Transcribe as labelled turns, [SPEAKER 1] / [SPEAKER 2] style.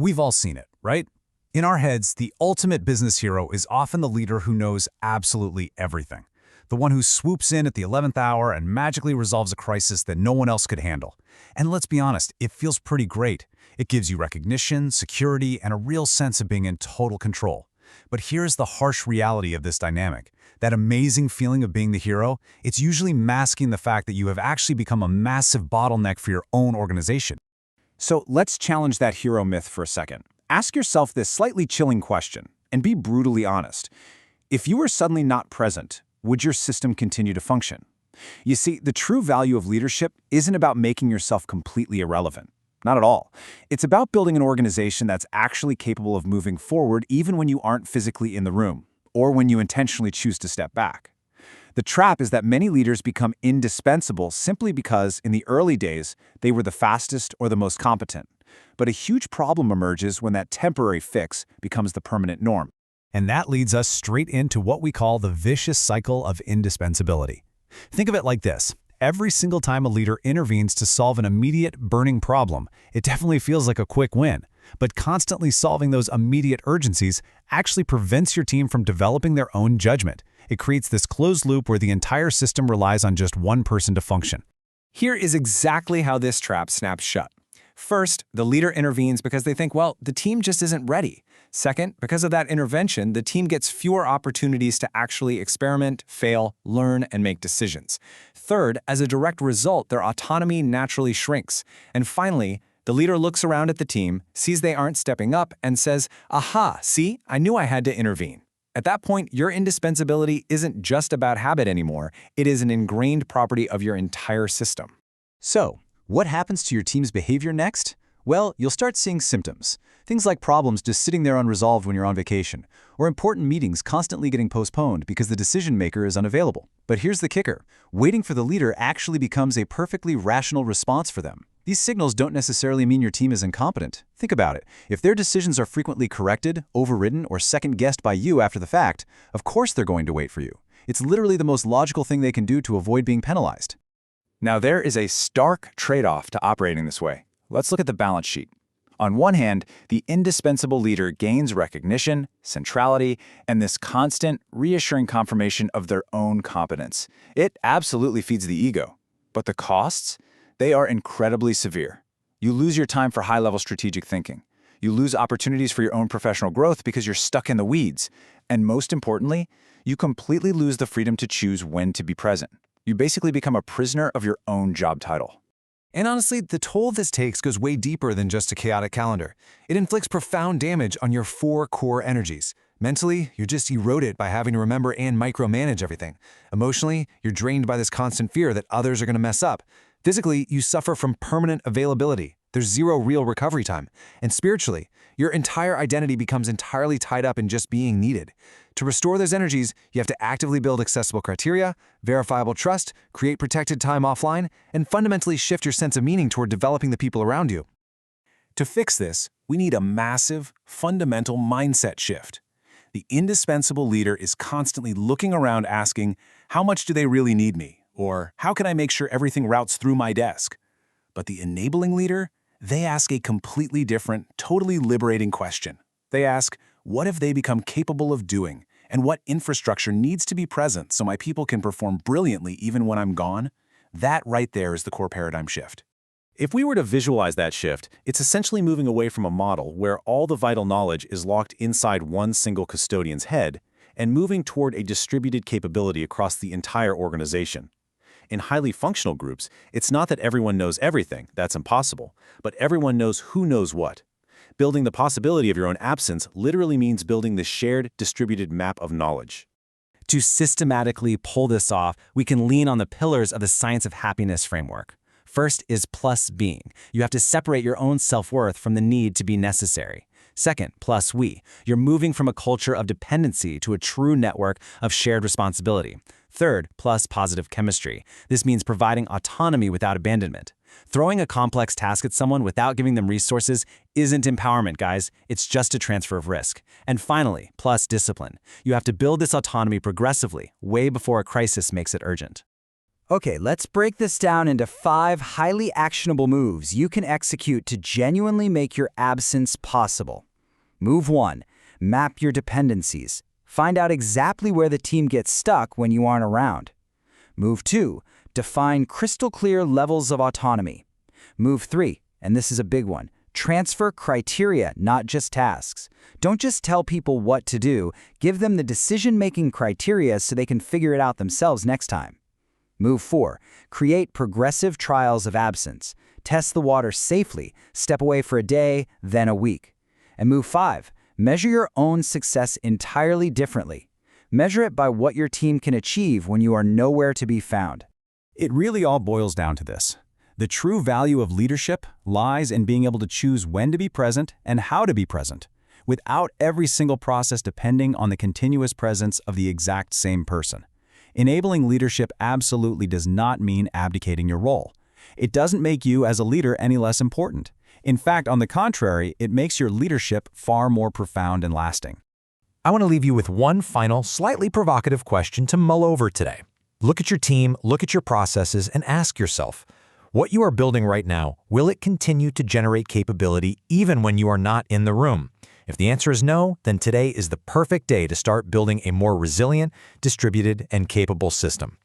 [SPEAKER 1] We've all seen it, right? In our heads, the ultimate business hero is often the leader who knows absolutely everything. The one who swoops in at the 11th hour and magically resolves a crisis that no one else could handle. And let's be honest, it feels pretty great. It gives you recognition, security, and a real sense of being in total control. But here's the harsh reality of this dynamic. That amazing feeling of being the hero, it's usually masking the fact that you have actually become a massive bottleneck for your own organization.
[SPEAKER 2] So let's challenge that hero myth for a second. Ask yourself this slightly chilling question, and be brutally honest. If you were suddenly not present, would your system continue to function? You see, the true value of leadership isn't about making yourself completely irrelevant. Not at all. It's about building an organization that's actually capable of moving forward even when you aren't physically in the room, or when you intentionally choose to step back. The trap is that many leaders become indispensable simply because, in the early days, they were the fastest or the most competent. But a huge problem emerges when that temporary fix becomes the permanent norm.
[SPEAKER 1] And that leads us straight into what we call the vicious cycle of indispensability. Think of it like this. Every single time a leader intervenes to solve an immediate, burning problem, it definitely feels like a quick win. But constantly solving those immediate urgencies actually prevents your team from developing their own judgment. It creates this closed loop where the entire system relies on just one person to function.
[SPEAKER 2] Here is exactly how this trap snaps shut. First, the leader intervenes because they think, well, the team just isn't ready. Second, because of that intervention, the team gets fewer opportunities to actually experiment, fail, learn, and make decisions. Third, as a direct result, their autonomy naturally shrinks. And finally, the leader looks around at the team, sees they aren't stepping up, and says, aha, see, I knew I had to intervene. At that point, your indispensability isn't just about habit anymore. It is an ingrained property of your entire system.
[SPEAKER 1] So, what happens to your team's behavior next? Well, you'll start seeing symptoms. Things like problems just sitting there unresolved when you're on vacation, or important meetings constantly getting postponed because the decision maker is unavailable. But here's the kicker. Waiting for the leader actually becomes a perfectly rational response for them. These signals don't necessarily mean your team is incompetent. Think about it. If their decisions are frequently corrected, overridden, or second-guessed by you after the fact, of course they're going to wait for you. It's literally the most logical thing they can do to avoid being penalized.
[SPEAKER 2] Now, there is a stark trade-off to operating this way. Let's look at the balance sheet. On one hand, the indispensable leader gains recognition, centrality, and this constant, reassuring confirmation of their own competence. It absolutely feeds the ego. But the costs? They are incredibly severe. You lose your time for high-level strategic thinking. You lose opportunities for your own professional growth because you're stuck in the weeds. And most importantly, you completely lose the freedom to choose when to be present. You basically become a prisoner of your own job title.
[SPEAKER 1] And honestly, the toll this takes goes way deeper than just a chaotic calendar. It inflicts profound damage on your 4 core energies. Mentally, you're just eroded by having to remember and micromanage everything. Emotionally, you're drained by this constant fear that others are going to mess up. Physically, you suffer from permanent availability. There's zero real recovery time. And spiritually, your entire identity becomes entirely tied up in just being needed. To restore those energies, you have to actively build accessible criteria, verifiable trust, create protected time offline, and fundamentally shift your sense of meaning toward developing the people around you. To fix this, we need a massive, fundamental mindset shift. The indispensable leader is constantly looking around asking, how much do they really need me? Or how can I make sure everything routes through my desk? But the enabling leader, they ask a completely different, totally liberating question. They ask, what have they become capable of doing? And what infrastructure needs to be present so my people can perform brilliantly even when I'm gone? That right there is the core paradigm shift.
[SPEAKER 3] If we were to visualize that shift, it's essentially moving away from a model where all the vital knowledge is locked inside one single custodian's head and moving toward a distributed capability across the entire organization. In highly functional groups, it's not that everyone knows everything, that's impossible, but everyone knows who knows what. Building the possibility of your own absence literally means building the shared, distributed map of knowledge.
[SPEAKER 4] To systematically pull this off, we can lean on the pillars of the Science of Happiness framework. First is plus being. You have to separate your own self-worth from the need to be necessary. Second, plus we. You're moving from a culture of dependency to a true network of shared responsibility. Third, plus positive chemistry. This means providing autonomy without abandonment. Throwing a complex task at someone without giving them resources isn't empowerment, guys. It's just a transfer of risk. And finally, plus discipline. You have to build this autonomy progressively, way before a crisis makes it urgent.
[SPEAKER 5] Okay, let's break this down into 5 highly actionable moves you can execute to genuinely make your absence possible. Move 1. Map your dependencies. Find out exactly where the team gets stuck when you aren't around. Move 2. Define crystal clear levels of autonomy. Move 3, and this is a big one, transfer criteria, not just tasks. Don't just tell people what to do, give them the decision-making criteria so they can figure it out themselves next time. Move 4. Create progressive trials of absence. Test the water safely, step away for a day, then a week. And move 5. Measure your own success entirely differently. Measure it by what your team can achieve when you are nowhere to be found.
[SPEAKER 2] It really all boils down to this. The true value of leadership lies in being able to choose when to be present and how to be present, without every single process depending on the continuous presence of the exact same person. Enabling leadership absolutely does not mean abdicating your role. It doesn't make you as a leader any less important. In fact, on the contrary, it makes your leadership far more profound and lasting.
[SPEAKER 3] I want to leave you with one final, slightly provocative question to mull over today. Look at your team, look at your processes, and ask yourself, what you are building right now, will it continue to generate capability even when you are not in the room? If the answer is no, then today is the perfect day to start building a more resilient, distributed, and capable system.